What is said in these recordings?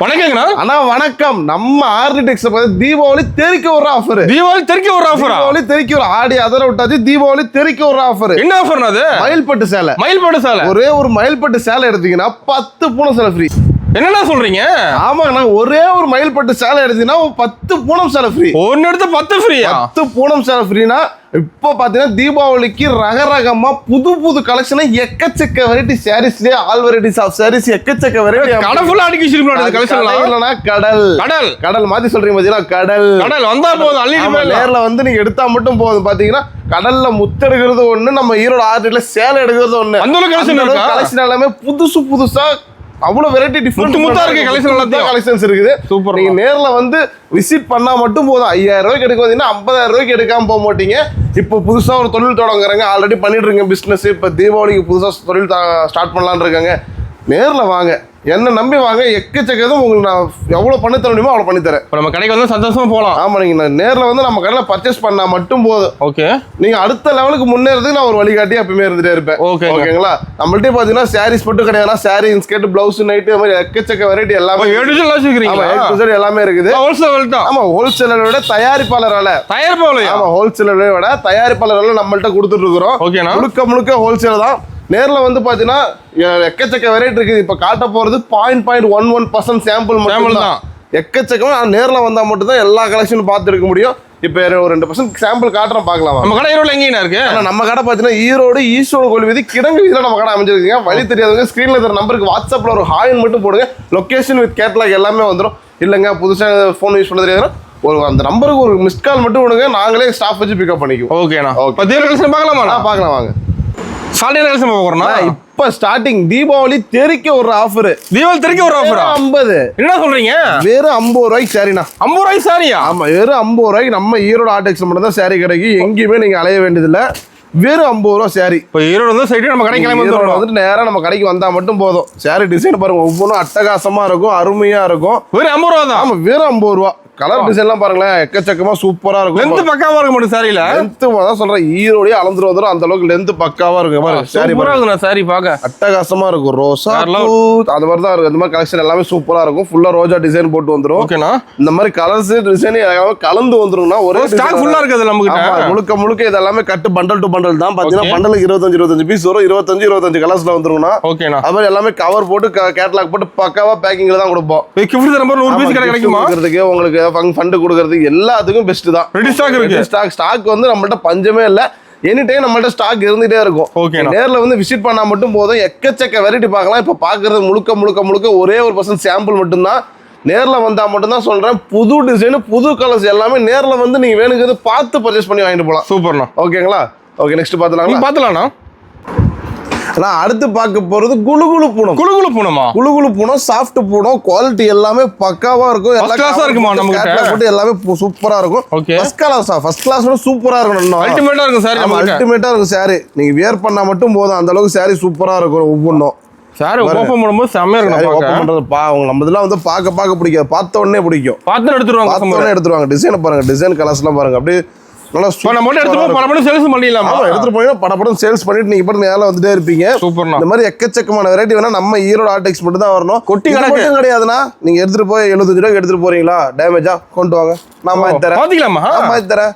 வணக்கங்கண்ணா. அண்ணா வணக்கம். நம்ம ஆர்டிடெக்ஸ்ல பார்த்து தீபாவளி தெறிக்க ஒரு ஆஃபர். தீபாவளி தெறிக்க ஒரு ஆஃபரா? தீபாவளி தெறிக்க ஒரு ஆடி அதர விட்டாச்சு. தீபாவளி தெறிக்க ஒரு ஆஃபர். என்ன ஆஃபர்னா அது? மயில்பட்டு சேலை. மயில்பட்டு சேலை. ஒரே ஒரு மயில்பட்டு சேலை எடுத்தீங்கன்னா 10 பூனம் சேலை ஃப்ரீ. என்னடா சொல்றீங்க? ஆமாங்கண்ணா, ஒரே ஒரு மயில்பட்டு சேலை எடுத்தீங்கன்னா 10 பூனம் சேலை ஃப்ரீ. ஒன்னு எடுத்து 10 ஃப்ரீயா? 10 பூனம் சேலை ஃப்ரீனா இப்போ பாத்தீங்கன்னா தீபாவளிக்கு ரகரகமா புது புது கலெக்ஷன் எக்கச்சக்க வெரைட்டி சாரீஸ்லயே ஆல் வெரைட்டிஸ் ஆஃப் சாரீஸ் எக்கச்சக்க வெரைட்டி. கடவுளா அடிக்கி வச்சிருக்கீங்க கலெக்ஷன்லாம். இல்லனா கடல் கடல் கடல் மாத்தி சொல்றீங்க பாத்தீங்களா? கடல் கடல் வந்தா போதும் அள்ளிட்டு நேர்ல வந்து நீங்க எடுத்தா மட்டும் போதும். பாத்தீங்கன்னா கடல்ல முத்தெடுக்கிறது ஒண்ணு, நம்ம ஈரோடு ஆர்ட்ல சேலை எடுக்கிறது ஒண்ணு. அந்த கலெக்ஷன் எல்லாமே புதுசு புதுசா அவ்வளவு வெரைட்டி டிஃபரெண்ட் இருக்கு. கலெக்ஷன்ஸ் இருக்குது. சூப்பர். நீங்க நேர்ல வந்து விசிட் பண்ணா மட்டும் போதும். 5000 ரூபாய்க்கு எடுக்க வந்தீங்கன்னா 50,000 ரூபாய்க்கு எடுக்காம போக மாட்டீங்க. இப்போ புதுசா ஒரு தொழில் தொடங்குறாங்க, ஆல்ரெடி பண்ணிட்டு இருக்கீங்க பிசினஸ். இப்ப தீபாவளிக்கு புதுசா தொழில் ஸ்டார்ட் பண்ணலாம்னு இருக்காங்க. நேர்ல வாங்க, என்ன நம்பி வாங்க. எக்கச்சக்கதும் உங்களுக்கு நான் எவ்வளவு பண்ணி தர முடியுமோ அவ்வளவு பண்ணி தரேன். நம்ம கடைக்கு வந்து சந்தோஷமா போகலாம். ஆமா, நீங்க நேர்ல வந்து நம்ம கடையில பர்ச்சேஸ் பண்ணா மட்டும் போதும். ஓகே. நீங்க அடுத்த லெவலுக்கு முன்னேறதுக்கு நான் ஒரு வழிகாட்டி எப்பவுமே இருந்துட்டே இருப்பேன். ஓகேங்களா? நம்மள்ட்ட பாத்தீங்கன்னா சாரீஸ் மட்டும் கிடையாது, சாரி, இன்ஸ்கர்ட், பிளவுஸ், நைட், அது மாதிரி எக்கச்சக்க வெரைட்டி எல்லாமே எல்லாமே இருக்குது. ஆமா, ஹோல்சேலரை விட தயாரிப்பாளரால ஆமா ஹோல்சேலரை விட தயாரிப்பாளரால நம்மள்ட்ட கொடுத்துட்டு இருக்கிறோம். முழுக்க முழுக்க ஹோல்சேல் தான். நேர்ல வந்து பாத்தீங்கன்னா எக்கச்சக்க வெரைட்டி இருக்குது. இப்ப காட்ட போறது 0.11% சாம்பிள் மட்டும் தான். எக்கச்சக்கமா நேர்ல வந்தா மட்டும் தான் எல்லா கலெக்ஷனும் பார்த்து எடுக்க முடியும். இப்ப ஒரு 2% சாம்பிள் காட்டுறோம், பார்க்கலாம். நம்ம கடை ஈரோடு எங்கேயா இருக்கு? நம்ம கடை பாத்தீங்கன்னா ஈரோடு ஈஸ்வரன் கோவில் வீதி கிடங்கு வீதியில நம்ம கடை அமைஞ்சிருக்கீங்க. வழி தெரியாதவங்க ஸ்கிரீன்ல இருக்கிற நம்பருக்கு வாட்ஸ்அப்ல ஒரு ஹாய் மட்டும் போடுங்க. லொகேஷன் வித் கேட்லாக் எல்லாமே வந்துடும். இல்லங்க புதுசா போன் யூஸ் பண்ண தெரியாது, ஒரு அந்த நம்பருக்கு ஒரு மிஸ்ட் கால் மட்டும் விடுங்க, நாங்களே ஸ்டாஃப் வச்சு பிக்கப் பண்ணிக்குவோம். ஓகேண்ணா. இப்போ தீபாவளி கலெக்ஷன் பார்க்கலாமா? பார்க்கலாம் வாங்க. இப்ப ஸ்டார்டிங் தீபாவளி தெறிக்க ஒரு ஆஃபர். தீபாவளி தெறிக்க ஒரு ஆஃபர் 50. என்ன சொல்றீங்க? வெறும் 50 ரூபாய்க்கு சாரினா. 50 ரூபாய்க்கு சாரியா? ஆமா, வெறும் 50 ரூபாய்க்கு நம்ம ஈரோடு ஆர்டெக்ஸ்ல மட்டும் தான் சாரி கிடைக்கும். எங்கேயுமே நீங்க அலைய வேண்டியதில்ல. வெறும் 50 ரூபா சாரி. இப்போ ஈரோடு வந்து சைடு நம்ம கடைக்கு வந்துட்டு நேரா நம்ம கடைக்கு வந்தா மட்டும் போதும். சாரி டிசைன் பாருங்க, ஒவ்வொன்றும் அட்டகாசமா இருக்கும், அருமையா இருக்கும். வெறும் 50 ரூபா தான். ஆமா, வெறும் 50 ரூபா. கலர் டிசைன்லாம் பாருங்களேன், எக்கச்சக்கமா சூப்பரா இருக்கும். லெந்த் பக்காவா இருக்க மாட்டேன் சாரியில. லெந்த் தான் சொல்றேன், ஈரோடே அளந்துட்டு வந்துடும். அந்த அளவுக்கு லெந்த் பக்காவா இருக்கும். பாருங்க சாரி பாருங்க, சாரி பாக்க அட்டகாசமா இருக்கும். ரோசா அந்த மாதிரி தான் இருக்கும். இந்த மாதிரி கலெக்ஷன் எல்லாமே சூப்பரா இருக்கும். ஃபுல்லா ரோஜா டிசைன் போட்டு வந்துரும். ஓகேனா? இந்த மாதிரி கலர்ஸ் டிசைன் கலந்து வந்துரும்னா ஒரே ஸ்டாக் ஃபுல்லா இருக்குது நம்ம கிட்ட. முழுக்க முழுக்க இது எல்லாமே கட்டு பண்டல் டு பண்டல் தான். பாத்தீங்கன்னா பண்டலுக்கு 25 பீஸ் வரும். 25 கலர்ஸ்ல வந்துரும்னா. ஓகேனா? அது மாதிரி எல்லாமே கவர் போட்டு கேட்டலாக் போட்டு பக்காவா பேக்கிங்ல தான் கொடுப்போம். கிஃப்ட் நம்பர் 100 பீஸ் கிடைக்குமா? உங்களுக்கு ஃபண்ட் கொடுக்க எல்லாத்துக்கும் பெஸ்ட் தான். ரெடி ஸ்டாக் இருக்கு. ஸ்டாக் வந்து நம்மள்ட்ட பஞ்சமே இல்ல. எனி டைம் நம்மள்ட்ட ஸ்டாக் இருந்துட்டே இருக்கும். நேர்ல வந்து விசிட் பண்ணா மட்டும் போதும். எக்கச்சக்க வெரைட்டி பார்க்கலாம். இப்ப பாக்குறது முழுக்க ஒரே ஒரு % சாம்பிள் மட்டும் தான். நேர்ல வந்தா மட்டும் தான் சொல்றேன். புது டிசைன், புது கலர்ஸ் எல்லாமே நேர்ல வந்து நீங்க வேணுங்கிறது பார்த்து பர்ச்சேஸ் பண்ணி வாங்கிட்டு போலாம். சூப்பர்ண்ணா. ஓகேங்களா? ஓகே, நெக்ஸ்ட் பாத்துலாம்ண்ணா. நான் அடுத்து பார்க்க போறது குளுகுளு பூனம். குளுகுளு பூனமா? குளுகுளு பூனம், சாஃப்ட் பூனம். குவாலிட்டி எல்லாமே பக்காவா இருக்கும். ஃபர்ஸ்ட் கிளாஸா இருக்குமா? நம்ம கிட்ட எல்லாமே சூப்பரா இருக்கும். ஃபர்ஸ்ட் கிளாஸ் சூப்பரா இருக்கும். அல்டிமேட்டா இருக்கும் சாரி. அல்டிமேட்டா இருக்கும் சாரி. நீங்க வியர் பண்ணா மட்டும் போதும், அந்த அளவுக்கு சாரி சூப்பரா இருக்கும். ஒவ்வொன்றும் சாரி ஓபன் பண்ணும்போது செமையா இருக்கும். ஓபன் பண்றது நம்ம இதெல்லாம் வந்து பார்க்க பிடிக்காது, பார்த்த உடனே பிடிக்கும். பார்த்து எடுத்துருவாங்க. டிசைன் பாருங்க, டிசைன் கலர்ஸ் எல்லாம் பாருங்க. அப்படியே எடுத்துட்டு படப்படம் சேல்ஸ் பண்ணிட்டு நீங்க பாட்டு நேரா வந்துட்டே இருப்பீங்க. இந்த மாதிரி எக்கச்சக்கமான வெரைட்டி வேணா நம்ம ஈரோடு ஆர்டெக்ஸ் மட்டும் தான் வரணும். கொட்டி கணக்கு கிடையாதுன்னா நீங்க எடுத்துட்டு போய் 75 ரூபாய்க்கு எடுத்துட்டு போறீங்களா, டேமேஜா கொண்டு வாங்க, நான் மாத்தி தரேன். மாத்தி தரேன்.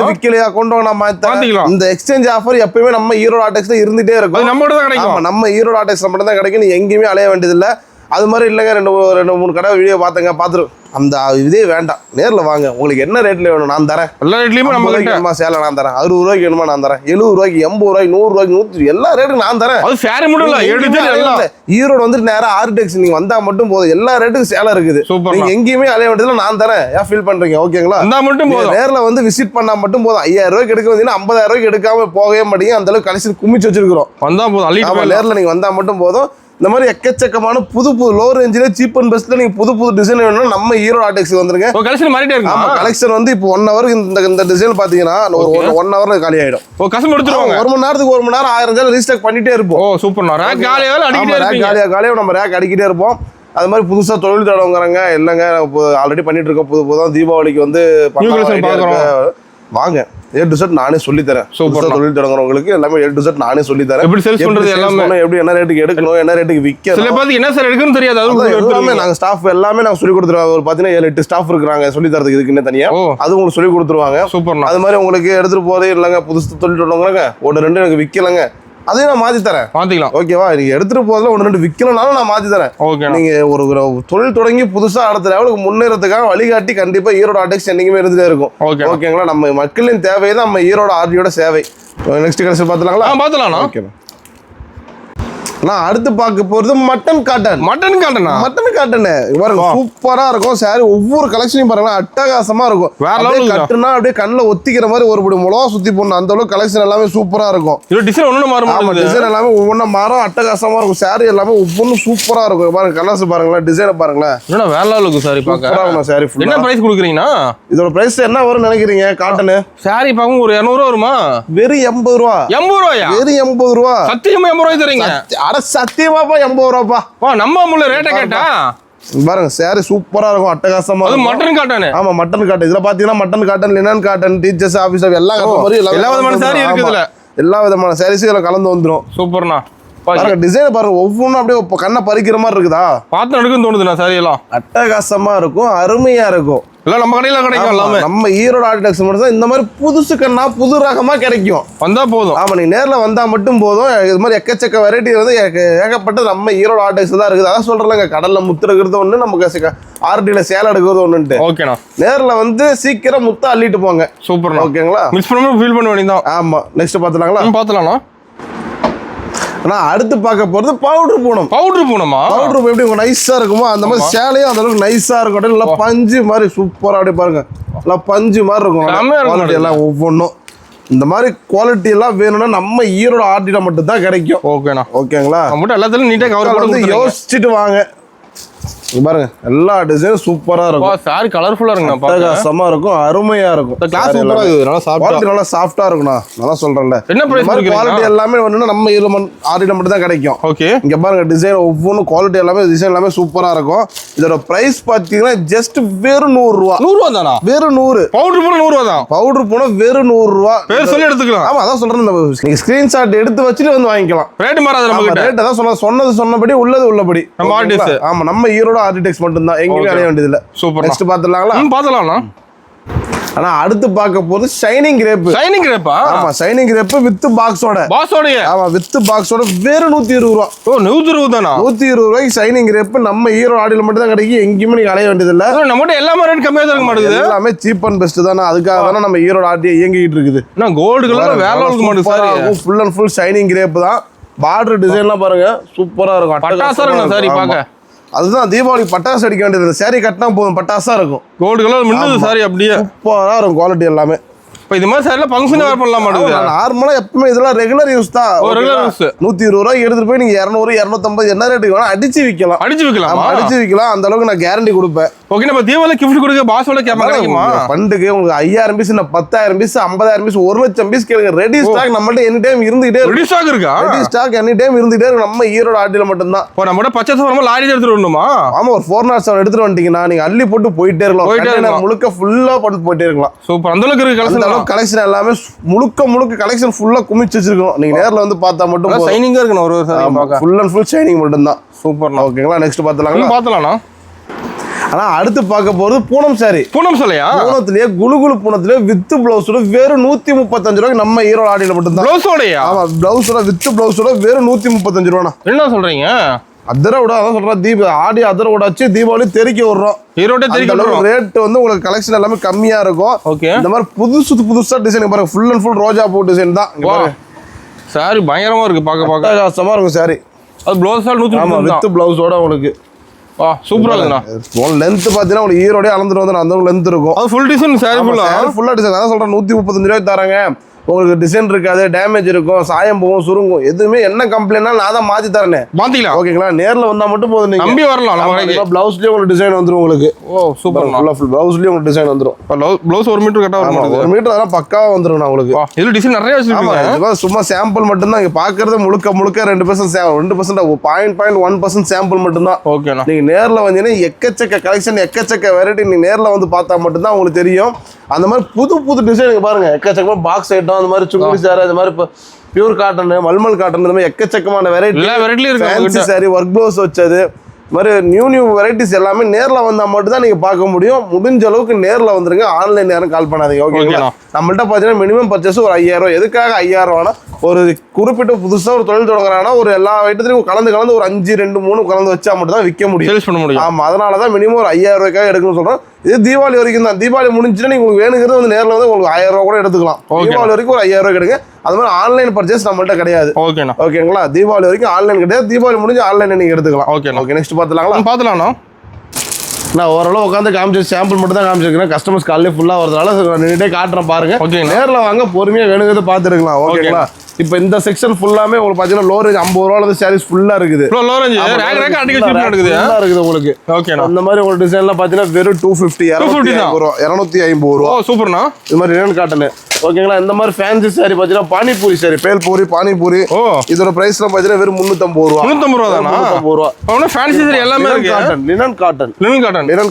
விக்கலையா, கொண்டு வாங்க, நான் மாத்தி தரேன். இந்த எக்ஸ்சேஞ்ச் ஆஃபர் எப்பயுமே நம்ம ஈரோடு ஆர்டெக்ஸ்ல இருந்துட்டே இருக்கும். நம்ம ஈரோடு ஆர்டெக்ஸ்ல மட்டும் தான் கிடைக்கும். நீங்க எங்கேயுமே அலைய வேண்டியதில்லை. அது மாதிரி இல்லைங்க, 2-3 கடை வீடியோ பார்த்தங்க, பார்த்துரு அந்த இதே வேண்டாம். நேரில் வாங்க, உங்களுக்கு என்ன ரேட்ல வேணும் நான் தரேன். எல்லா ரேட்லயுமே நம்ம சேலை நான் தரேன். 60 ரூபாய்க்கு வேணுமா நான் தரேன். 70 ரூபாய்க்கு, 80 ரூபாய்க்கு, 100 ரூபாய்க்கு, 100 எல்லா ரேட்டுக்கும் நான் தரேன். அது சேரை மட்டும் இல்ல, ஈரோடு வந்து நேரம் ஆர்டெக்ஸ் நீங்க வந்தா மட்டும் போதும். எல்லா ரேட்டுக்கும் சேலை இருக்குது. நீங்க எங்கேயுமே அலைய வேண்டியதுல நான் தரேன். ஏன் ஃபீல் பண்றீங்க? ஓகேங்களா? நேரில் வந்து விசிட் பண்ணா மட்டும் போதும். 5000 ரூபாய்க்கு எடுக்க வந்தீங்கன்னா 50,000 ரூபாய்க்கு எடுக்காம போகவே மாட்டீங்க. அந்த அளவுக்கு கலெக்ஷன் குமிச்சு வச்சிருக்கிறோம். வந்தா போதும். நேரில் நீங்க வந்தா மட்டும் போதும். இந்த மாதிரி எக்கச்சக்கமான புது லோ ரேஞ்சில சீப் அண்ட் பெஸ்ட்ல நீங்க புது டிசைன் வேணும்னா நம்ம ஈரோடு ஆர்டெக்ஸ் வந்துருங்க. கலெக்ஷன் மாறிட்டே இருக்கு. ஆமா, கலெக்ஷன் வந்து இப்போ 1 ஹவர் இந்த டிசைன் பாத்தீங்கன்னா 1 ஹவர்ல காலி ஆயிடும். கஸ்டமர் எடுத்துருவாங்க. 1 மணி நேரத்துக்கு 1 மணி நேரம் 1000 சேலை ரீஸ்டாக் பண்ணிட்டே இருப்போம். சூப்பர். ரேக் காலியா நம்ம ரேக் அடிக்கிட்டே இருப்போம். அது மாதிரி புதுசா தொழில் தொடங்குறாங்க இல்லைங்க, ஆல்ரெடி பண்ணிட்டு இருக்கோம். புதுதான் தீபாவளிக்கு வந்து வாங்க A to Z நானே சொல்லி தரேன். சூப்பர். தொழில் தொடங்குறவங்களுக்கு எல்லாமே A to Z நானே சொல்லி தரேன். எப்படி சேல்ஸ் பண்றது எல்லாமே, எப்படி என்ன ரேட்டுக்கு எடுக்கணும், என்ன ரேட்டுக்கு விற்கணும், சில பேருக்கு என்ன சார் எடுக்கணும்னு தெரியாது. அது எல்லாமே நாங்க ஸ்டாஃப் எல்லாமே நாங்க சொல்லி கொடுத்துருவோம். ஒரு பாத்தீங்கன்னா 7-8 ஸ்டாஃப் இருக்காங்க சொல்லி தரதுக்கு இதுக்குன்னு தனியா. அது உங்களுக்கு சொல்லி கொடுத்துருவாங்க. சூப்பர்ண்ணா. அது மாதிரி உங்களுக்கு எடுத்துட்டு போறதே இல்லைங்க, புதுசு தொழில் தொடங்குறாங்க, 1-2 எனக்கு விற்கலங்க, அதையும் நான் மாத்தி தரேன். மாத்திக்கலாம். ஓகேவா? நீங்க எடுத்துட்டு போறதுல 1-2 விற்கணும்னாலும் நான் மாத்தி தரேன். ஓகே. நீங்க ஒரு தொழில் தொடங்கி புதுசா அடுத்த லெவலுக்கு முன்னேறதுக்காக வழிகாட்டி கண்டிப்பா ஈரோடு ஆர்டெக்ஸ் என்னைக்குமே இருந்துட்டே இருக்கும். ஓகேங்களா? நம்ம மக்களின் தேவை தான் நம்ம ஈரோடு ஆர்டியோட சேவை. நெக்ஸ்ட் கடைசி பாத்துலாங்களா? பாத்துலாம். ஓகே. நான் அடுத்து பார்க்க போறது மட்டன் காட்டன். மட்டன் காட்டனா? மட்டன் காட்டன் பாருங்க, சூப்பரா இருக்கும். சாரி ஒவ்வொரு கலெக்ஷனையும் பாருங்க, அட்டகாசமா இருக்கும். கட்டுனா அப்படியே கண்ணுல ஒத்திக்கிற மாதிரி ஒரு படி முளவா சுத்தி போடணும், அந்த அளவுக்கு கலெக்ஷன் எல்லாமே சூப்பரா இருக்கும். டிசைன் ஒண்ணு மாறும். டிசைன் எல்லாமே ஒவ்வொன்னா மாறும், அட்டகாசமா இருக்கும். சாரி எல்லாமே ஒவ்வொன்றும் சூப்பரா இருக்கும். பாருங்க கலர்ஸ் பாருங்களேன், டிசைனை பாருங்களேன், வேற லெவலுக்கு சாரி பாக்க. சாரி என்ன பிரைஸ் கொடுக்குறீங்கன்னா? இதோட பிரைஸ் என்ன வரும் நினைக்கிறீங்க? காட்டன் சாரி பாக்கும் ஒரு 200 ரூபா வருமா? வெறும் 80 ரூபா. 80 ரூபாயா? வெறும் 80 ரூபா. சத்தியமா 80 ரூபாய் தரீங்க? அட சத்தியமா 80 ரூபாப்பா. நம்ம முள்ள ரேட்ட கேட்டா பாருங்க, சாரி சூப்பரா இருக்கும், அட்டகாசமா இருக்கும். Mutton cotton. ஆமா, மட்டன் காட்டன். இதுல பாத்தீங்கன்னா mutton cotton, linen cotton, teachers office எல்லாம் எல்லா விதமான சாரி இருக்குதுல. எல்லா விதமான சாரீஸ் இதுல கலந்து வந்துரும். சூப்பர்ண்ணா. பாருங்க டிசைன் பாருங்க, ஒவ்வொன்றும் அப்படியே கண்ணை பறிக்கிற மாதிரி இருக்குதா? பார்த்து எடுக்குன்னு தோணுதுண்ணா. சாரி எல்லாம் அட்டகாசமா இருக்கும், அருமையா இருக்கும். எல்லாம் நம்ம கடையில கிடைக்கும். எல்லாமே நம்ம ஈரோடு ஆர்டிடெக்ஸ் மட்டும் தான் இந்த மாதிரி புதுசு கண்ணா புது ரகமா கிடைக்கும். வந்தா போதும். ஆமா, நீங்க நேர்ல வந்தா மட்டும் போதும். இது மாதிரி எக்கச்சக்க வெரைட்டி வந்து ஏகப்பட்ட நம்ம ஈரோடு ஆர்டிடெக்ஸ் தான் இருக்குது. அதான் சொல்றேங்க, கடல்ல முத்துறது ஒண்ணு, நமக்கு ஆர்டில சேலை எடுக்கிறது ஒண்ணுன்ட்டு. ஓகேண்ணா. நேர்ல வந்து சீக்கிரம் முத்த அள்ளிட்டு போங்க. சூப்பர். ஓகேங்களா? மிஸ் பண்ணாம ஃபீல் பண்ண வேண்டியதான். ஆமா. நெக்ஸ்ட் பாத்துலாங்களா? பாத்துலாம்ண்ணா. நான் அடுத்து பார்க்க போறது பவுடர் பூனம். பவுடர் பூனமா? பவுடர் எப்படி நைஸா இருக்குமோ அந்த மாதிரி சேலையும் அந்த அளவுக்கு நைஸா இருக்கும். நல்லா பஞ்சு மாதிரி சூப்பரா அப்படியே பாருங்க, நல்லா பஞ்சு மாதிரி இருக்கும். எல்லாம் ஒவ்வொன்றும் இந்த மாதிரி குவாலிட்டி எல்லாம் வேணும்னா நம்ம ஈரோடு ஆர்டில மட்டும் தான் கிடைக்கும். ஓகேண்ணா. ஓகேங்களா? மட்டும் எல்லாத்துலயும் நீட்டா கவர் பண்ணி யோசிச்சுட்டு வாங்க. பாருங்க, எல்லா டிசைனும் சூப்பரா இருக்கும். சாரி கலர்ஃபுல்லா இருக்குங்க, அட்டகாசமா இருக்கும், அருமையா இருக்கும். கிளாஸ் சூப்பரா இருக்கு, நல்லா சாஃப்ட்டா, நல்லா சாஃப்ட்டா இருக்கும்ண்ணா. நல்லா சொல்றேன்ல. என்ன பிரைஸ் இருக்கு? குவாலிட்டி எல்லாமே வந்து நம்ம ஆர்டில மட்டும் தான் கிடைக்கும். ஓகே. இங்க பாருங்க, டிசைன் ஒவ்வொன்றும் குவாலிட்டி எல்லாமே டிசைன் எல்லாமே சூப்பரா இருக்கும். இதோட பிரைஸ் பாத்தீங்கன்னா ஜஸ்ட் வெறும் 100 ரூபா. 100 ரூபா தானா? வெறும் 100. பவுடர் பூனம் 100 ரூபா தான். பவுடர் பூனம் வெறும் 100 ரூபா. பேர் சொல்லி எடுத்துக்கலாம். ஆமா, அதான் சொல்றேன். நீங்க ஸ்கிரீன்ஷாட் எடுத்து வச்சுட்டு வந்து வாங்கிக்கலாம். ரேட் மாறாது நம்ம கிட்ட. ரேட் அதான் சொன்னது சொன்னபடி, உள்ளது உள்ளபடி. நம்ம ஆர்டிஸ்ட். ஆமா, நம்ம ஈரோடு ஆர்டிடெக்ஸ் மட்டும் தான், எங்கேயுமே அலைய வேண்டியது இல்ல. சூப்பர். நெக்ஸ்ட் பாத்துலாங்களா? பாத்துலாம்ண்ணா. ஆனா அடுத்து பார்க்க போறது ஷைனிங் கிரேப். ஷைனிங் கிரேப்பா? ஆமா, ஷைனிங் கிரேப் வித் பாக்ஸோட. பாக்ஸோடயே? ஆமா, வித் பாக்ஸோட வெறும் 120 ரூபா. ஓ, 120 தானா? 120 ரூபாய்க்கு ஷைனிங் கிரேப் நம்ம ஈரோடு ஆடில மட்டும் தான் கிடைக்கும், எங்கேயுமே நீங்க அலைய வேண்டியது இல்ல. நம்மகிட்ட எல்லாமே ரேட் கம்மியா தான் இருக்க மாட்டேங்குது. எல்லாமே சீப் அண்ட் பெஸ்ட் தானே, அதுக்காக தானே நம்ம ஈரோடு ஆடி இயங்கிட்டு இருக்குது. நான் கோல்டு கலர் வேற லெவலுக்கு மாட்டேங்குது. Full and full shining crepe தான். பார்டர் டிசைன்லாம் பாருங்க, சூப்பரா இருக்கும். பட்டாசா இருக்கும் சாரி பாக்க. அதுதான் தீபாவளி பட்டாசு அடிக்க வேண்டியது. சாரி கட்டினா போதும், பட்டாசா இருக்கும். கோல்டு கலர் மின்னுது சாரி, அப்படியே சூப்பரா இருக்கும் குவாலிட்டி எல்லாமே. இப்போ இது மாதிரி சாரில ஃபங்க்ஷன் வேர் பண்ணலாம் மாட்டேங்குது. நார்மலா எப்பவுமே இதெல்லாம் ரெகுலர் யூஸ் தான். Regular use. 120 ரூபாய்க்கு எடுத்துட்டு போய் நீங்க 200 250 என்ன ரேட்டுக்கு வேணா அடிச்சு விக்கலாம். அடிச்சு விக்கலாம். அந்த அளவுக்கு நான் கேரண்டி கொடுப்பேன். ஓகே. நம்ம தீபாவளி கிஃப்ட் கொடுக்க பாஸோட கிடைக்குமா? பண்டுக்கு உங்களுக்கு 5000 பீஸ், 10,000 பீஸ், 50,000 பீஸ், 1,00,000 பீஸ் கேளுங்க. ரெடி ஸ்டாக் நம்மள்ட்ட எனி டைம் இருந்துகிட்டே இருக்கு. ரெடி ஸ்டாக் இருக்கா? ரெடி ஸ்டாக் எனி டைம் இருந்துகிட்டே இருக்கு நம்ம ஈரோடு ஆடில மட்டும் தான். இப்போ நம்மட்ட பச்சை வரமா லாரி எடுத்துட்டு வரணுமா? ஆமா, ஒரு 407 எடுத்துட்டு வந்துட்டீங்கன்னா நீங்க அள்ளி போட்டு போயிட்டே இருக்கலாம். முழுக்க ஃபுல்லா போட்டு போயிட்டே இருக்கலாம். சூப்பர். அந்த அளவுக்கு இருக்கு கலெக்ஷன். அந்த கலெக்ஷன் எல்லாமே முழுக்க கலெக்ஷன் ஃபுல்லா குமிச்சு வச்சிருக்கோம். நீங்க நேர்ல வந்து பார்த்தா மட்டும் ஷைனிங்கா இருக்கணும். ஒரு ஃபுல் அண்ட் ஃபுல் ஷைனிங் மட்டும் தான். சூப்பர். ஓகேங்களா? நெக்ஸ்ட் பாத்தலாம்ண்ணா. ஆனா அடுத்து பார்க்க போறது Poonam sorry. Poonam Saria? பூனத்திலேயே குலுகுலு பூனத்திலே with பிளவுஸோட வெறும் 135 ரூபாய்க்கு நம்ம ஈரோடு ஆடியில மட்டும் தான். பிளவுஸோடயா? ஆமா, பிளவுஸோட வித் பிளவுஸோட வெறும் 135 ரூபா. என்ன சொல்றீங்க? அதரோட அதான் சொல்றேன், ஆடி அதரோட வச்சு தீபாவளி தெறிக்க விடுறோம். ஈரோடு தெறிக்க ரேட் வந்து உங்களுக்கு கலெக்ஷன் எல்லாமே கம்மியா இருக்கும். ஓகே. இந்த மாதிரி புதுசா டிசைன் பாருங்க, ஃபுல் அண்ட் ஃபுல் ரோஜா பூ டிசைன் தான். சாரி பயங்கரமா இருக்கு, பாக்க கஷ்டமா இருக்கும் சாரி. அது பிளவுஸ் 135 வித் பிளவுஸோட உங்களுக்கு. வா, சூப்பரா இருக்குண்ணா. லென்த் பாத்தீங்கன்னா உங்களுக்கு ஈரோடே அளந்துட்டு வந்து அந்த லென்த் இருக்கும். அது ஃபுல் டிசைன் சாரி ஃபுல்லா டிசைன். அதான் சொல்றேன், 135 ரூபாய்க்கு தராங்க. உங்களுக்கு டிசைன் இருக்காது, டேமேஜ் இருக்கும், சாயம் போகும், சுருங்கும், எதுவுமே என்ன கம்ப்ளைண்ட்னா நான் தான் மாத்தி தரேன். மாத்திக்கலாம். ஓகேங்களா? நேர்ல வந்தா மட்டும் போதும், நீங்க நம்பி வரலாம். நம்ம பிளவுஸ்லயே உங்களுக்கு டிசைன் வந்துரும் உங்களுக்கு. ஓ சூப்பர். ஃபுல் பிளவுஸ்லயே உங்களுக்கு டிசைன் வந்துரும். பிளவுஸ் 1 மீட்டர் கரெக்டா வரும். 1 மீட்டர் அதெல்லாம் பக்காவா வந்துரும் உங்களுக்கு. இதுல டிசைன் நிறைய வச்சிருக்கீங்க. இதெல்லாம் சும்மா சாம்பிள் மட்டும் தான். இங்க பாக்குறது முழுக்க 2% 0.1% சாம்பிள் மட்டும் தான். ஓகேண்ணா. நீங்க நேர்ல வந்தீங்கன்னா எக்கச்சக்க கலெக்ஷன், எக்கச்சக்க வெரைட்டி நீங்க நேர்ல வந்து பார்த்தா மட்டும் தான் உங்களுக்கு தெரியும். அந்த மாதிரி புது டிசைன் பாருங்க, எக்கச்சக்கமா பாக்ஸ் ஐட்டம், அந்த மாதிரி சுங்குடி சாரி, அந்த மாதிரி பியூர் காட்டன், மல்மல் காட்டன், இந்த மாதிரி எக்கச்சக்கமான variety fancy sorry, work blouse வச்சது, இந்த மாதிரி நியூ வெரைட்டிஸ் எல்லாமே நேரில் வந்தால் மட்டும் தான் நீங்கள் பார்க்க முடியும். முடிஞ்ச அளவுக்கு நேரில் வந்துருங்க. ஆன்லைன் யாரும் கால் பண்ணாதீங்க. ஓகேங்களா? நம்மள்ட்ட பார்த்தீங்கன்னா மினிமம் பர்ச்சேஸ் ஒரு 5000. எதுக்காக 5000? ஒரு குறிப்பிட்ட புதுசாக ஒரு தொழில் தொடங்குறாங்கன்னா ஒரு எல்லா ஐட்டத்திலையும் கலந்து ஒரு 5, 2, 3 கலந்து வச்சா மட்டும் தான் விற்க முடியும். ஆமாம், அதனால தான் மினிமம் ஒரு 5000 ரூபாய்க்காக எடுக்கணும்னு சொல்கிறோம். இது தீபாவளி வரைக்கும் தான். தீபாவளி முடிஞ்சுன்னா நீங்கள் உங்களுக்கு வேணுங்கிறது வந்து நேரில் வந்து உங்களுக்கு 1000 ரூபா கூட எடுத்துக்கலாம். தீபாவளி வரைக்கும் ஒரு 5000 ரூபாய் எடுங்க. அது மாதிரி ஆன்லைன் பர்ச்சேஸ் நம்மள்ட்ட கிடையாது. ஓகேங்களா? தீபாவளி வரைக்கும் ஆன்லைன் கிடையாது. தீபாவளி முடிஞ்சு ஆன்லைன் நீங்க எடுத்துக்கலாம். ஓகே, நெக்ஸ்ட் பார்த்துலாங்களா? நான் ஓரளவு உட்காந்து காமிச்சு சாம்பிள் மட்டும் தான் காமிச்சிருக்கேன். கஸ்டமர்ஸ் காலையில ஃபுல்லா வரதுனால நின்னுட்டே காட்டுறேன் பாருங்க. நேரில் வாங்க, பொறுமையா வேணுங்கிறத பார்த்துருக்கலாம். ஓகேங்களா? இப்போ இந்த செக்ஷன் ஃபுல்லாமே உங்களுக்கு பார்த்தீங்கன்னா லோ ரேஞ்ச் 50 ரூபால சாரீஸ் ஃபுல்லா இருக்குது. இருக்குது உங்களுக்கு. அந்த மாதிரி ஒரு டிசைன்லாம் பார்த்தீங்கன்னா வெறும் 250 ரூபா, 250 ரூபா. சூப்பர்ண்ணா. இது மாதிரி ரினன் காட்டன். ஓகேங்களா? இந்த மாதிரி ஃபேன்சி சாரி பார்த்தீங்கன்னா பானிபூரி சாரி, பேல்பூரி, பானிபூரி, இதோட பிரைஸ்லாம் பார்த்தீங்கன்னா வெறும் 350 ரூபா. 350 ரூபா தானா? 350 ரூபா. ஃபேன்சி சாரி எல்லாமே இருக்கு. Linen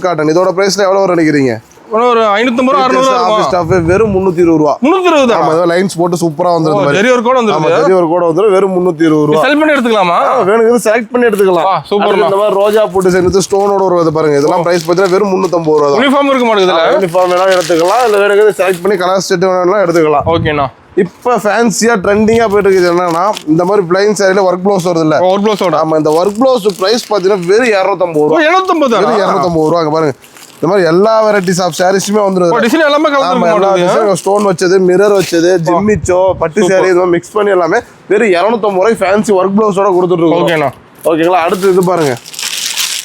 cotton. இதோட பிரைஸ்ல எவ்வளவு வரும் நினைக்கிறீங்க? ஒரு 550 ரூபா, 600 ரூபா ஸ்டாஃப் வெறும் 320 ரூபா. 320 தான். ஆமா, லைன்ஸ் போட்டு சூப்பரா வந்துருது. ஜெரியோர் கோட் வந்துருது. ஆமா, ஜெரியோர் கோட் வந்துரும். வெறும் 320 ரூபா. செலக்ட் பண்ணி எடுத்துக்கலாமா? வேணும்னு செலக்ட் பண்ணி எடுத்துக்கலாம். சூப்பர். இந்த மாதிரி ரோஜா பூ டிசைன் வித் ஸ்டோனோட வருது பாருங்க. இதெல்லாம் பிரைஸ் பார்த்தா வெறும் 350 ரூபா தான். யூனிஃபார்ம் இருக்க மாட்டேங்குது. யூனிஃபார்ம் வேணா எடுத்துக்கலாம். இல்ல வேணும்னு செலக்ட் பண்ணி கலர் செட் வேணா எடுத்துக்கலாம். ஓகேண்ணா. இப்போ ஃபேன்சியா ட்ரெண்டிங்கா போயிட்டு இருக்குது என்னன்னா, இந்த மாதிரி பிளைன் சாரியில ஒர்க் ப்ளவுஸ் வருது இல்ல? ஒர்க் ப்ளவுஸோட. ஆமா, இந்த ஒர்க் ப்ளவுஸ் பிரைஸ் பார்த்தீங்கன்னா வெறும் 250 ரூபா. 250 ரூபா. பாருங்க, இந்த மாதிரி எல்லா வெரைட்டிஸ் ஆஃப் சாரீஸுமே வந்துருது. டிசைன் எல்லாமே கலந்து ஸ்டோன் வச்சது, மிரர் வச்சது, ஜிம்மிச்சோ, பட்டு சாரி, இது மிக்ஸ் பண்ணி எல்லாமே வெறும் 250 ரூபாய்க்கு ஃபேன்சி ஒர்க் ப்ளவுஸோட கொடுத்துட்டு இருக்கோம். ஓகேங்களா? அடுத்து இது பாருங்க,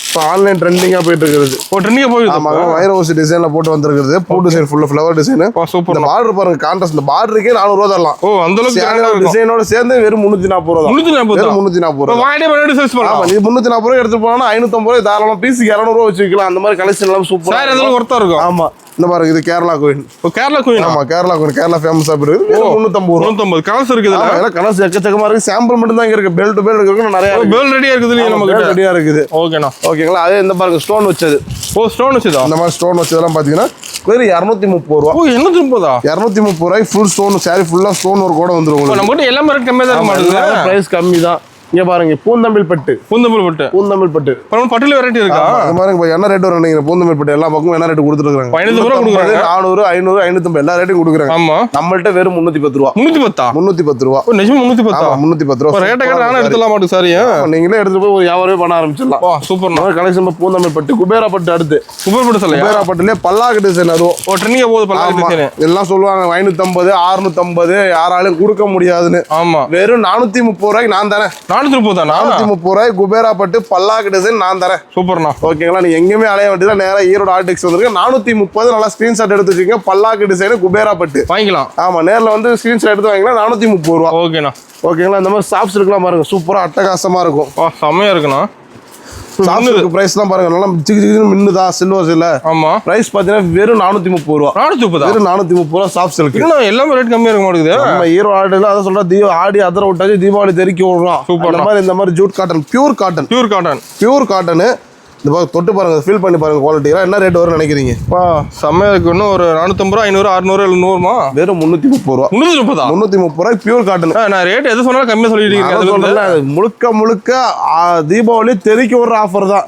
இப்போ ஆன்லைன் ட்ரெண்டிங்கா போயிட்டு இருக்குது. ட்ரெண்டிங்கா போயிட்டு. ஆமா, வைரோஸ் டிசைன்ல போட்டு வந்திருக்குது. பூ டிசைன் ஃபுல்லா ஃப்ளவர் டிசைன். சூப்பர். இந்த பார்டர் பாருங்க, கான்ட்ராஸ்ட். இந்த பார்டருக்கே 400 ரூபா தரலாம். ஓ, அந்த அளவுக்கு டிசைனோட சேர்ந்து வெறும் 340 ரூபா. 340 ரூபா. வாங்கிட்டே பண்ணி சேல்ஸ் பண்ணலாம். ஆமா, நீ 340 ரூபா எடுத்து போனா 550 ரூபாய் தாராளமா பீஸ் 200 ரூபா வச்சு விக்கலாம். அந்த மாதிரி கலெக்ஷன் எல்லாம் சூப்பரா. சார் அதெல்லாம் ஒர்த்தா இருக்கும். ஆமா, இந்த பாருங்க, இது கேரளா கோயின். கேரளா கோயின். ஆமா, கேரளா கோயின். கேரளா ஃபேமஸா இருக்குது. 350 ரூபா. 350 கலர்ஸ் இருக்குது. ஆமா, கலர்ஸ் எக்கச்சக்கமா இருக்கு. சாம்பிள் மட்டும் தான் இங்க இருக்கு. பெல் டு பெல் இருக்கு. நிறைய பெல் ரெடியா இருக்குது. நமக்கு ரெடியா இருக்குது. ஓகேண்ணா. ஓகேங்களா? அதே இந்த பாருங்க, ஸ்டோன் வச்சது. ஓ, ஸ்டோன் வச்சதா? இந்த மாதிரி ஸ்டோன் வச்சதெல்லாம் பாத்தீங்கன்னா வெறும் 230 ரூபா. ஓ, 230 230 ரூபாய் ஃபுல் ஸ்டோன் சாரி, ஃபுல்லா ஸ்டோன் ஒரு கூட வந்துரும் உங்களுக்கு. நம்ம கிட்ட எல்லாமே கம்மியா தான் மாட்டேங்குது. பிரைஸ் கம்மி தான். இங்க பாருங்க, பூந்தமிழ் பட்டு. பட்டுல வெரைட்டி இருக்கா? அது மாதிரி என்ன ரேட் வரும் நினைக்கிறேன்? பூந்தமிழ் பட்டு எல்லா பக்கமும் என்ன ரேட் கொடுத்துட்டு இருக்காங்க? 500 ரூபா கொடுக்குறாங்க. 400, 500, 550 எல்லா ரேட்டும் கொடுக்குறாங்க. ஆமா, நம்மள்ட்ட வெறும் 310 ரூபா. 310 ரூபா. நிஜமா 310 ரூபா. ரேட்டை கேட்டா நானே எடுத்துலாம் மாட்டேன் சாரி. நீங்களே எடுத்துட்டு போய் ஒரு வியாபாரமே பண்ண ஆரம்பிச்சிடலாம். சூப்பர். நம்ம கலெக்ஷன் பூந்தமிழ் பட்டு, குபேரா பட்டு. அடுத்து குபேரா பட்டு சொல்லுங்க. குபேரா பட்டுல பல்லாக்கு டிசைன் அதுவும். ஓ, ட்ரெண்டிங்கா போகுது பல்லாக்கு டிசைன். எல்லாம் சொல்லுவாங்க 550, 650 யாராலும் கொடுக்க முடியாதுன்னு. ஆமா, வெறும் 430 ரூபாய்க்கு நான் தரேன். 430 430 ரூபாய் குபேரா பட்டு பல்லாக்கு டிசைன் நான் தரேன். சூப்பர்ண்ணா. ஓகேங்களா? நீங்க எங்கேயுமே அலைய வேண்டியது நேரா ஈரோடு ஆர்டெக்ஸ் வந்துருக்கு. 430 நல்லா ஸ்கிரீன்ஷாட் எடுத்து வச்சுக்கோங்க. பல்லாக்கு டிசைன் குபேரா பட்டு வாங்கிக்கலாம். ஆமா, நேரில் வந்து ஸ்கிரீன்ஷாட் எடுத்து வாங்கிக்கலாம். 430 ரூபா. ஓகேண்ணா. ஓகேங்களா? இந்த மாதிரி ஷாப்ஸ் இருக்கலாம் பாருங்க, சூப்பரா அட்டகாசமா இருக்கும். செம்மையா இருக்குண்ணா. பிரைஸ் தான் பாருங்க, நல்லா மின்னுதா சில்வர் இல்ல. ஆமா, பிரைஸ் பாத்தீங்கன்னா வெறும் 430 ரூபா. 430 ரூபா சாஃப்ட் சில்க். எல்லாமே ரேட் கம்மியா இருக்க மாட்டேங்குது. நம்ம ஹீரோ ஆர்டர்ல அத சொல்ற ஆடி அதர விட்டாச்சு, தீபாவளி தெறிக்கி விடுறோம். இந்த மாதிரி ஜூட் காட்டன், பியூர் காட்டன். இந்த தொட்டு பாருங்க, ஃபீல் பண்ணி பாருங்க குவாலிட்டி. என்ன ரேட் வரும் நினைக்கிறீங்க? செம்மையா இருக்கு. இன்னும் ஒரு 450 ரூபா, 500, 600, 700 வெறும் 330 ரூபா. 330 ரூபாய் பியூர் காட்டன். நான் ரேட் எது சொன்னாலும் கம்மியா சொல்லிட்டீங்க. முழுக்க தீபாவளி தெறிக்க ஒரு ஆஃபர் தான்.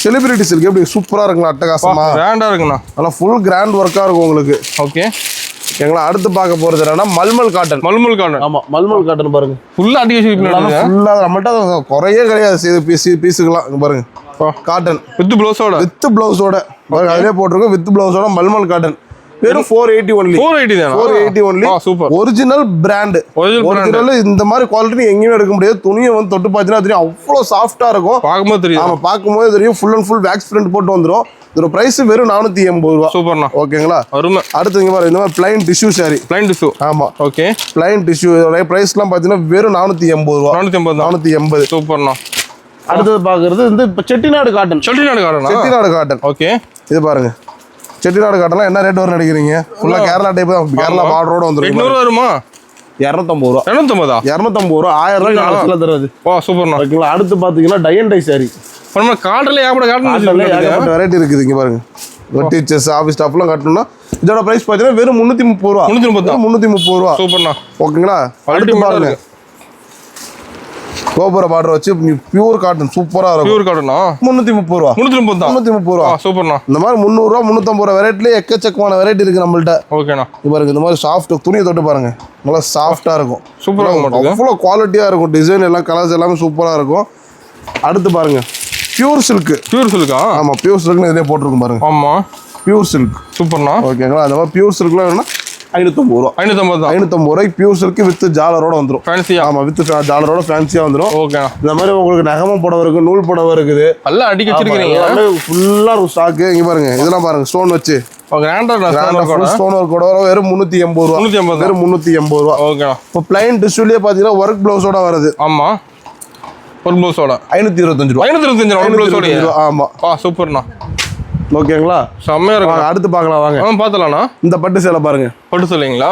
செலிபிரிட்டி சில்க் எப்படி சூப்பரா இருக்குங்களா? அட்டகாசமா கிராண்டா இருக்குண்ணா. நல்லா ஃபுல் கிராண்ட் ஒர்க்கா இருக்கும் உங்களுக்கு. ஓகே, ஓகேங்களா? அடுத்து பார்க்க போறது என்னன்னா மல்மல் காட்டன். ஆமா, மல்மல் காட்டன் பாருங்க, ஃபுல்லா ஃபுல்லா நம்மள்ட்ட குறையே கிடையாது. பீஸுக்கெல்லாம் பாருங்க, காட்டன் வித் பிளவுஸோட பாருங்க, அதிலே போட்டிருக்கோம் வித் பிளவுஸோட மல்மல் காட்டன். வெறும் 480 ஒன்லி. 480 தானா? 480 only. Super. Original brand. Original இந்த மாதிரி குவாலிட்டி எங்கேயுமே எடுக்க முடியாது. துணியை வந்து தொட்டு பார்த்தீங்கன்னா தெரியும், அவ்வளோ சாஃப்டா இருக்கும். பார்க்கும்போது தெரியும். ஆமா, பார்க்கும்போது தெரியும். Full and full wax print போட்டு வந்துரும். இதோட பிரைஸ் வெறும் 480 ரூபா. சூப்பர்ண்ணா. ஓகேங்களா? அருமை. அடுத்து இங்க பாருங்க, இந்த மாதிரி plain tissue sorry. Plain tissue. ஆமா. ஓகே. பிளைன் டிஷ்யூ இதோட பிரைஸ்லாம் பார்த்தீங்கன்னா வெறும் 480 ரூபா. 480. சூப்பர்ண்ணா. அடுத்தது பாக்குறது இந்த Chettinad cotton. Chettinad cotton. Chettinad cotton. Okay. இது பாருங்க, செட்டிநாடு காட்டன்லாம் என்ன ரேட் வரும் நினைக்கிறீங்க? ஃபுல்லா கேரளா டைப் தான். கேரளா பார்டரோட வந்துரும். 800 வருமா? 250 ரூபா. 250 250 ரூபா. 1000 ரூபாய்க்கு நாலு சில தருது. வா சூப்பர்ண்ணா. ஓகேங்களா? அடுத்து பாத்தீங்கன்னா டை அண்ட் டை சாரி. நம்ம காட்டன்ல ஏகப்பட்ட வெரைட்டி இருக்குது. இங்க பாருங்க, டீச்சர்ஸ் ஆஃபீஸ் ஸ்டாஃப்லாம் கட்டணும்னா இதோட பிரைஸ் பார்த்தீங்கன்னா வெறும் 330 ரூபா. 330 ரூபா. சூப்பர்ண்ணா. ஓகேங்களா? அடுத்து பாருங்க, கோபுர பார்டர் வச்சு பியூர் காட்டன் சூப்பரா இருக்கும். பியூர் காட்டனா 330 ரூபா. 330 ரூபா. சூப்பர்ண்ணா. இந்த மாதிரி 300 ரூபா 350 ரூபா வெரைட்டில எக்கச்சக்கமான வெரைட்டி இருக்கு நம்மள்ட்ட. ஓகேண்ணா. இது பாருங்க, இந்த மாதிரி சாஃப்ட் துணியை தொட்டு பாருங்க, நல்லா சாஃப்டா இருக்கும். சூப்பரா இருக்கும். அவ்வளோ குவாலிட்டியா இருக்கும். டிசைன் எல்லாம் கலர்ஸ் எல்லாமே சூப்பரா இருக்கும். அடுத்து பாருங்க, பியூர் சில்க். பியூர் சில்கா? ஆமா, பியூர் சில்க்னு இதே போட்டுருக்கும் பாருங்க. ஆமா, பியூர் சில்க். சூப்பர்ண்ணா. ஓகேங்களா? அந்த மாதிரி பியூர் சில்க்லாம் வேணும்னா 550 ரூபா. 550 ரூபாய்க்கு பியூர் சில்க் வித் ஜாலரோட வந்துடும். ஃபேன்சியா? ஆமா, வித் ஜாலரோட ஃபேன்சியா வந்துடும். ஓகே. இந்த மாதிரி உங்களுக்கு நகம புடவை இருக்கு, நூல் புடவை இருக்குது. நல்லா அடிக்க வச்சிருக்கீங்க. ஃபுல்லா ஸ்டாக். இங்க பாருங்க, இதெல்லாம் பாருங்க, ஸ்டோன் வச்சு ஸ்டோன் ஒர்க் கூட வெறும் 380 ரூபா. 380. வெறும் 380 ரூபா. ஓகே. இப்போ பிளைன் டிஷ்யூலயே பாத்தீங்கன்னா ஒர்க் பிளவுஸோட வருது. ஆமா, ஒர்க் பிளவுஸோட 525 ரூபா. 525 ஒர்க் பிளவுஸோட. ஆமா. சூப்பர்ண்ணா. ஓகேங்களா? செம்மையா இருக்கு. அடுத்து பார்க்கலாம் வாங்க. பாத்தலாம்ண்ணா. இந்த பட்டு சேலை பாருங்க. பட்டு சேலைங்களா?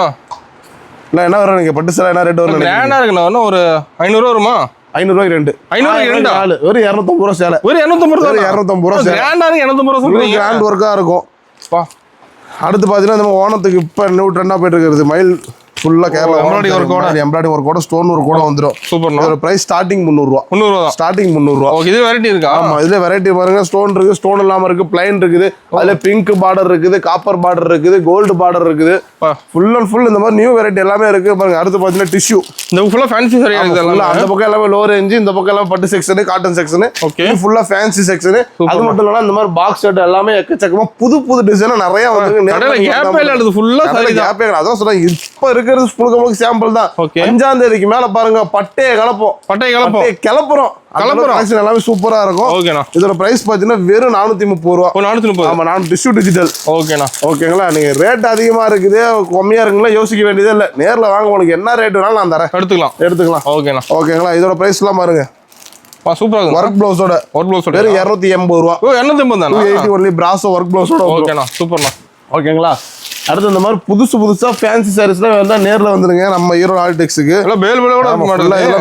இல்ல, என்ன வரும் நீங்க பட்டு சேலை என்ன ரேட் வரும்? கிராண்டா இருக்குண்ணா. ஒரு 500 ரூபா வருமா? 500 ரூபாய்க்கு 2. 500 ரூபாய்க்கு 2. வெறும் 250 ரூபா சேலை. வெறும் 250 ரூபா. 250 ரூபா சேலை. கிராண்டா இருக்கு. 250 ரூபா சொல்றீங்க. கிராண்ட் ஒர்க்கா இருக்கும். அடுத்து பாத்தீங்கன்னா நம்ம ஓணத்துக்கு இப்ப நியூ ட்ரெண்டா போயிட்டு இருக்கிறது மயில் ஃபுல்லா கேரளா எம்ப்ராய்டிங் ஒர்க்கோட ஸ்டோன் ஒர்க்கோட வந்துரும். சூப்பர். இதோட பிரைஸ் ஸ்டார்டிங் 300 ரூபா. 300 ரூபா. ஸ்டார்டிங் 300 ரூபா. ஓகே. இது வெரைட்டி இருக்கா? ஆமா, இதுல வெரைட்டி பாருங்க. ஸ்டோன் இருக்கு, ஸ்டோன் இல்லாம இருக்கு, பிளைன் இருக்குது, அதுல பிங்க் பார்டர் இருக்குது, காப்பர் பார்டர் இருக்குது, கோல்டு பார்டர் இருக்குது. ஃபுல் அண்ட் ஃபுல் இந்த மாதிரி நியூ வெரைட்டி எல்லாமே இருக்கு பாருங்க. அடுத்து பாத்தீங்கன்னா டிஷ்யூ. இந்த ஃபுல்லா ஃபேன்சி சரியா இருக்குது. அந்த பக்கம் எல்லாமே லோ ரேஞ்ச், இந்த பக்கம் எல்லாம் பட்டு செக்ஷன், காட்டன் செக்ஷன். ஓகே. ஃபுல்லா ஃபேன்சி செக்ஷன். அது மட்டும் இல்ல, இந்த மாதிரி பாக்ஸ் செட் எல்லாமே எக்கச்சக்கமா புது புது டிசைன் நிறைய வந்து அதான் சொல்றேன். இப்ப இருக்கிறது முழுக்க சாம்பிள் தான். 5ஆம் தேதிக்கு மேல பாருங்க, பட்டையை கிளப்புறோம். எல்லாமே சூப்பரா இருக்கும். இதோட பிரைஸ் பாத்தீங்கன்னா வெறும் 430 ரூபா. 430. ஆமா, நான் டிஷ்யூ டிஜிட்டல். ஓகேண்ணா. ஓகேங்களா? நீங்க ரேட் அதிகமா இருக்குது, கம்மியா இருக்குங்களா யோசிக்க வேண்டியதே இல்ல. நேர்ல வாங்க, உங்களுக்கு என்ன ரேட் வேணாலும் நான் தரேன். எடுத்துக்கலாம். ஓகேண்ணா. ஓகேங்களா? இதோட பிரைஸ் எல்லாம் பாருங்க, சூப்பரா இருக்கு. ஒர்க் பிளவுஸோட வெறும் 280 ரூபா. 280 தானா? 280 ஒன்லி பிராசோ ஒர்க் பிளவுஸோட. ஓகேண்ணா. சூப்பர்ண்ணா. ஓகேங்களா? அடுத்து இந்த மாதிரி புதுசா ஃபேன்சி சாரீஸ்லாம் வந்தா நேர்ல வந்துருங்க நம்ம ஈரோடு ஆல்டெக்ஸுக்கு. எல்லாம் பேல்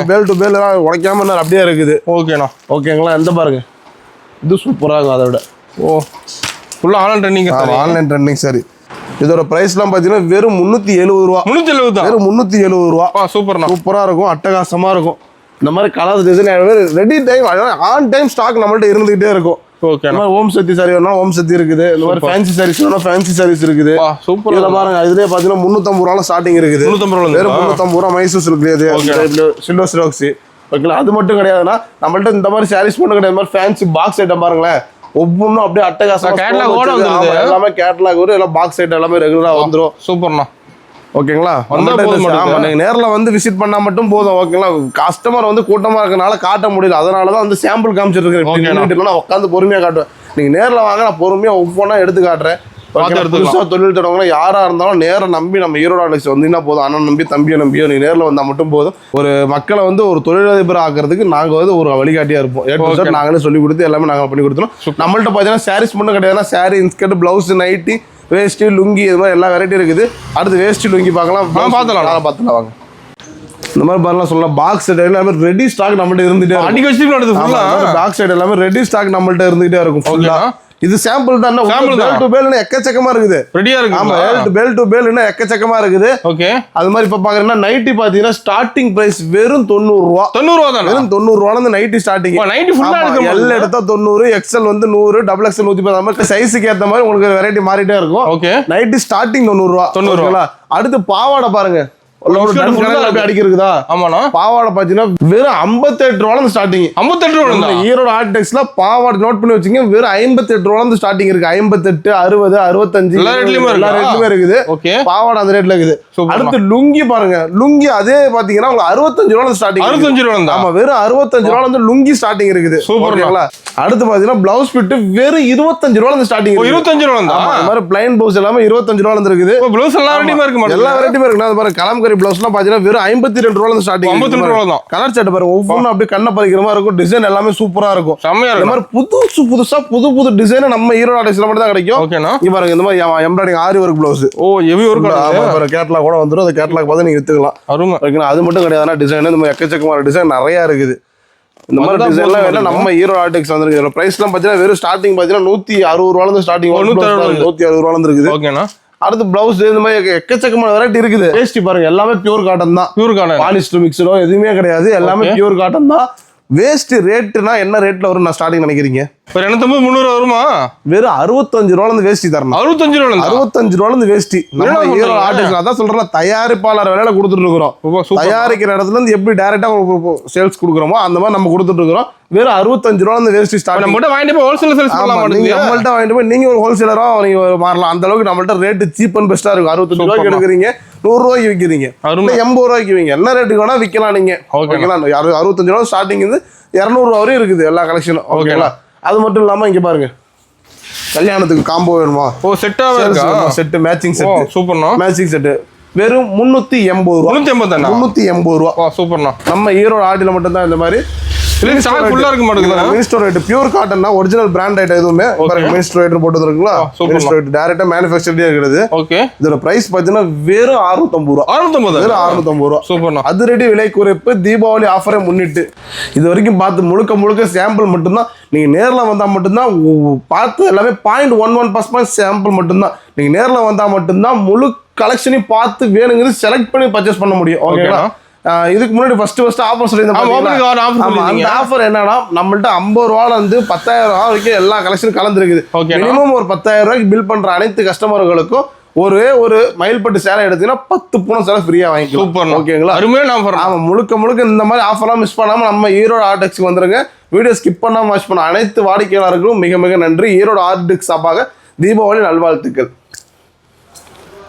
பேல் டு பேல் உடைக்காம அப்படியே இருக்குது. ஓகேண்ணா. ஓகேங்களா? இந்த பாருங்க, இது சூப்பரா இருக்கும். அதை விட ஃபுல்லா ஆன்லைன் ட்ரெண்டிங் சாரி. இதோட பிரைஸ்லாம் பாத்தீங்கன்னா வெறும் 370 ரூபா. 370. வெறும் 370 ரூபா. சூப்பரா இருக்கும், அட்டகாசமா இருக்கும். இந்த மாதிரி colour design ready time on time stock நம்மள்ட்ட இருந்துகிட்டே இருக்கும். ஓகே. ஓம் சக்தி சாரி வேணா ஓம் சக்தி இருக்குது. இந்த மாதிரி ஃபேன்சி சாரீஸ் வேணா ஃபேன்சி சாரீஸ் இருக்குது. சூப்பர். இதுல பாருங்க, இதுலயே பாத்தீங்கன்னா 350 ரூபால ஸ்டார்டிங் இருக்குது. 350 ரூபால வெறும் 350 ரூபா மைசூர் சில்க் இது சில்வர் ஸ்டாக்ஸ். ஓகேங்களா? அது மட்டும் கிடையாதுன்னா நம்மள்ட்ட இந்த மாதிரி சாரீஸ் மட்டும் கிடையாது, இந்த மாதிரி ஃபேன்சி பாக்ஸ் ஐட்டம் பாருங்களேன், ஒவ்வொன்றும் அப்படியே அட்டகாசமா எல்லாமே கேட்டலாக் வரும். எல்லாம் பாக்ஸ் ஐட்டம் எல்லாமே ரெகுலரா வந்துரும். சூப்பர்ண்ணா. ஓகேங்களா? நீங்க நேர்ல வந்து விசிட் பண்ணா மட்டும் போதும். ஓகேங்களா? கஸ்டமர் வந்து கூட்டமா இருக்கனால காட்ட முடியல, அதனாலதான் வந்து சாம்பிள் காமிச்சிட்டு இருக்கேன். உட்காந்து பொறுமையா காட்டுவேன். நீங்க நேர்ல வாங்க, நான் பொறுமையா ஒவ்வொன்றா எடுத்து காட்டுறேன். புதுசா தொழில் தொடங்கினா யாரா இருந்தாலும் நேரம் நம்பி நம்ம ஈரோடு ஆல்டெக்ஸ் வந்தீங்கன்னா போதும். அண்ணன் நம்பி தம்பியை நம்பியோ நீங்க நேரில் வந்தா மட்டும் போதும். ஒரு மக்களை வந்து ஒரு தொழிலதிபர் ஆக்குறதுக்கு நாங்க வந்து ஒரு வழிகாட்டியா இருப்போம். நாங்களே சொல்லி கொடுத்து எல்லாமே நாங்க பண்ணி கொடுத்துரும். நம்மள்ட்ட பாத்தீங்கன்னா சாரீஸ் மட்டும் கிடையாதுன்னா sari, inskirt, blouse, nighty, vest, lungi, இது மாதிரி எல்லா வெரைட்டி இருக்குது. அடுத்து வேஸ்ட் லுங்கி பார்க்கலாம். பார்த்துலாம் வாங்க. இந்த மாதிரி பாருலாம் சொல்லலாம். பாக்ஸ் செட் எல்லாமே ரெடி ஸ்டாக் நம்மள்ட்ட இருந்துட்டே இருக்கும். பாக்ஸ் செட் எல்லாமே ரெடி ஸ்டாக் நம்மள்ட்ட இருந்துகிட்டே இருக்கும் ஃபுல்லா. இது சாம்பிள் தான். பேல் டு பேல் எக்கச்சக்கமா இருக்குது. ரெடியா இருக்கு. ஆமா, பேல் டு பேல் எக்கச்சக்கமா இருக்குது. ஓகே. அது மாதிரி இப்ப பாக்குறீங்கன்னா நைட்டி பாத்தீங்கன்னா ஸ்டார்டிங் பிரைஸ் வெறும் 90 ரூபா. 90 ரூபா தான். வெறும் 90 ரூபால இருந்து நைட்டி ஸ்டார்டிங். நைட்டி ஃபுல்லா இருக்கு. எல் எடுத்தா 90, எக்ஸ்எல் வந்து 100, டபுள் எக்ஸ்எல் 110. அந்த மாதிரி சைஸ்க்கு ஏத்த மாதிரி உங்களுக்கு வெரைட்டி மாறிட்டே இருக்கும். ஓகே. நைட்டி ஸ்டார்டிங் 90 ரூபா. 90 ரூபா. அடுத்து பாவாடை பாருங்க. அடிக்கிறதா? ஆமாண்ணா. பாவாடை பாத்தீங்கன்னா வெறும் 58 ரூபாய் ஸ்டார்டிங். 58 ரூபா. ஈரோடு ஆர்டெக்ஸ்ல பாவாடை நோட் பண்ணி வச்சுங்க, வெறும் 58 ரூபாய் ஸ்டார்டிங் இருக்கு. 58, 60, 65 எல்லா ரேட்லயுமே இருக்குது. பாவாடை அந்த ரேட்ல இருக்குது. அடுத்து லுங்கி பாருங்க, லுங்கி அதே பாத்தீங்கன்னா உங்களுக்கு 65 ரூபாய் ஸ்டார்டிங். 65 ரூபா. ஆமா, வெறும் 65 ரூபாய் வந்து லுங்கி ஸ்டார்டிங் இருக்குது. சூப்பர்ங்களா? அடுத்து பாத்தீங்கன்னா பிளவுஸ் பிட் வெறும் 25 ரூபாய் ஸ்டார்டிங். 25 ரூபா. ஆமா, இந்த மாதிரி பிளைன் பிளவுஸ் எல்லாமே 25 ரூபாய் இருக்குது. பிளவுஸ் எல்லா வெரைட்டியுமே இருக்கு. எல்லா வெரைட்டியுமே இருக்கு. அது பாருங்க, கலம்கரி பிளவுஸ்லாம் பாத்தீங்கன்னா வெறும் 52 ரூபாய் ஸ்டார்டிங். 52 ரூபா தான். கலர் செட் பாருங்க, ஒவ்வொன்றும் அப்படியே கண்ணை பறிக்கிற மாதிரி இருக்கும். டிசைன் எல்லாமே சூப்பரா இருக்கும். இந்த மாதிரி புதுசா புது டிசைன் நம்ம ஈரோடு ஆர்டெக்ஸ்ல மட்டும் தான் கிடைக்கும். இங்க பாருங்க, இந்த மாதிரி embroidering aari work blouse. Heavy work. Catalogue கூட வந்துரும். அந்த கேட்லாக் பார்த்து நீங்க வித்துக்கலாம். அது மட்டும் கிடையாது, டிசைன் இந்த மாதிரி எக்கச்சக்கமான டிசைன் நிறைய இருக்குது. இந்த மாதிரி டிசைன்லாம் வேணா நம்ம ஈரோடு ஆர்டெக்ஸ் வந்திருக்கு. இதோட பிரைஸ்லாம் பாத்தீங்கன்னா வெறும் ஸ்டார்டிங் பாத்தீங்கன்னா 160 ரூபாயில இருந்து ஸ்டார்டிங். 160 ரூபாயில இருந்து இருக்குது. ஓகேண்ணா. அடுத்து பிளவுஸ் இந்த மாதிரி எக்கச்சக்கமான வெரைட்டி இருக்குது. வேஷ்டி பாருங்க, எல்லாமே பியூர் காட்டன் தான். பியூர் காட்டன், பாலிஸ்டர் மிக்ஸடோ எதுவுமே கிடையாது. எல்லாமே பியூர் காட்டன் தான். வேஸ்ட் ரேட்னா என்ன ரேட்ல வரும் நான் ஸ்டார்டிங் நினைக்கிறீங்க? 250-300 வருமா? வெறும் 65 ரூபாயில இருந்து வேஷ்டி தரணும். 65 ரூபாயில இருந்து வேஷ்டி. நம்ம ஈரோடு ஆர்டெக்ஸ் அதான் சொல்றேன், தயாரிப்பாளர் விலையில கொடுத்துட்டு இருக்கிறோம். தயாரிக்கிற இடத்துல இருந்து எப்படி டைரக்டா சேல்ஸ் கொடுக்குறோமோ அந்த மாதிரி நம்ம கொடுத்துட்டு இருக்கிறோம். வெறும் 65 ரூபாயில இருந்து வேஷ்டி ஸ்டார்ட். நம்மகிட்ட வாங்கிட்டு போய் ஹோல்சேல் சேல்ஸ் பண்ணலாம். நம்மள்ட்ட வாங்கிட்டு போய் நீங்க ஒரு ஹோல்சேலரா நீங்க மாறலாம். அந்த அளவுக்கு நம்மள்ட்ட ரேட் சீப் அண்ட் பெஸ்டா இருக்கும். 65 ரூபாய்க்கு எடுக்கிறீங்க, 100 ரூபாய்க்கு விற்கிறீங்க, 80 ரூபாய்க்கு விற்க, என்ன ரேட்டுக்கு வேணா விற்கலாம். நீங்க ஓகேங்களா? 65 ரூபா ஸ்டார்டிங் இருந்து 200 ரூபா வரையும் இருக்குது எல்லா கலெக்ஷனும். ஓகேங்களா? அது மட்டும் இல்லாம இங்க பாருங்க, கல்யாணத்துக்கு காம்போ வேணுமா? Set matching set. சூப்பர்ண்ணா. மேட்சிங் செட் வெறும் 380 ரூபா. 380 ரூபா. சூப்பர்ண்ணா. நம்ம ஈரோடு ஆடில மட்டும் தான் இந்த மாதிரி pure cotton original brand item எதுவுமே போட்டு இருக்குங்களா? டைரக்டா மேனுஃபேக்சர்லயே இருக்குது. இதோட பிரைஸ் பாத்தீங்கன்னா வெறும் 650 ரூபா. 650 ரூபா. சூப்பர். அதிரடி விலை குறைப்பு தீபாவளி ஆஃபரை முன்னிட்டு இது வரைக்கும் பார்த்து முழுக்க சாம்பிள் மட்டும்தான். நீங்க நேர்ல வந்தா மட்டும்தான் பார்த்து எல்லாமே 0.11% சாம்பிள் மட்டும்தான். நீங்க நேர்ல வந்தா மட்டும்தான் முழு கலெக்ஷனையும் பார்த்து வேணுங்கிறது செலக்ட் பண்ணி பர்ச்சேஸ் பண்ண முடியும். ஓகேங்களா? இதுக்கு முன்னாடி ஃபர்ஸ்ட் ஆஃபர் சொல்லியிருந்தேன். அந்த ஆஃபர் என்னன்னா, நம்மள்ட்ட 50 ரூபாயில இருந்து 10,000 ரூபாய் வரைக்கும் எல்லா கலெக்ஷனும் கலந்துருக்குது. மினிமம் ஒரு 10,000 ரூபாய்க்கு பில் பண்ற அனைத்து கஸ்டமர்களுக்கும் ஒரு மயில்பட்டு சேலை எடுத்தீங்கன்னா 10 பூனம் சேலை ஃப்ரீயா வாங்கிக்கலாம். ஓகேங்களா? ஆமா, முழுக்க இந்த மாதிரி ஆஃபர்லாம் மிஸ் பண்ணாம நம்ம ஈரோடு ஆர்டெக்ஸ்க்கு வந்துருங்க. வீடியோ ஸ்கிப் பண்ணாம வாட்ச் பண்ண அனைத்து வாடிக்கையாளர்களும் மிக மிக நன்றி. ஈரோடு ஆர்டெக்ஸ் சார்பாக தீபாவளி நல்வாழ்த்துக்கள்.